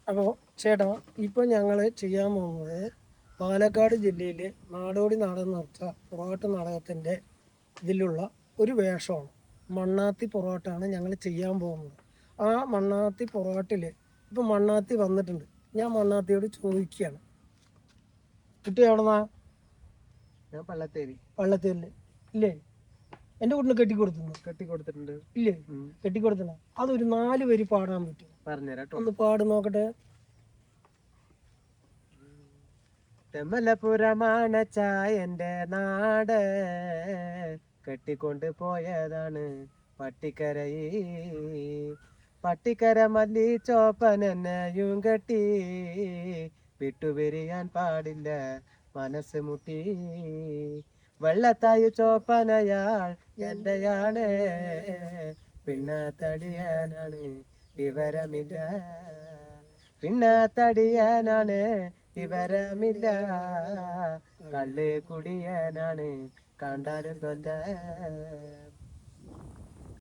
അപ്പോൾ ചേട്ടാ, ഇപ്പോൾ ഞങ്ങൾ ചെയ്യാൻ പോകുന്നത് പാലക്കാട് ജില്ലയിലെ നാടോടി നാടകം നടത്ത പൊറോട്ട നാടകത്തിൻ്റെ ഇതിലുള്ള ഒരു വേഷമാണ്. മണ്ണാത്തി പൊറോട്ടയാണ് ഞങ്ങൾ ചെയ്യാൻ പോകുന്നത്. ആ മണ്ണാത്തി പൊറോട്ടിൽ ഇപ്പം മണ്ണാത്തി വന്നിട്ടുണ്ട്. ഞാൻ മണ്ണാത്തിയോട് ചോദിക്കുകയാണ്, കുട്ടി എവിടെന്നാ? ഞാൻ പള്ളത്തേരി. പള്ളത്തേരിൽ ഇല്ലേ? എൻ്റെ വീട്ടിൽ കെട്ടിക്കൊടുത്തിട്ടുണ്ട്. ഇല്ലേ? കെട്ടിക്കൊടുത്തില്ല. അതൊരു 4 വരി പാടാൻ പറ്റും? പറഞ്ഞുതരാട്ടോ. ഒന്ന് പാട് നോക്കട്ടെ. തെമ്മലപുരമാണ് ചായന്റെ നാട്, കെട്ടിക്കൊണ്ട് പോയതാണ് പട്ടിക്കരയി. പട്ടിക്കര മല്ലി ചോപ്പനെന്നെയും കെട്ടി, വിട്ടുപിരിയാൻ പാടില്ല മനസ്സ് മുട്ടി. വെള്ളത്തായു ചോപ്പനയാൾ എന്റെയാണ്, പിന്നെ തടിയാനാണ് വിവരമില്ല. പിന്നെ തടിയാനാണ് വിവരമില്ല, കള്ള് കുടിയാനാണ് കണ്ടാലും കൊല്ല.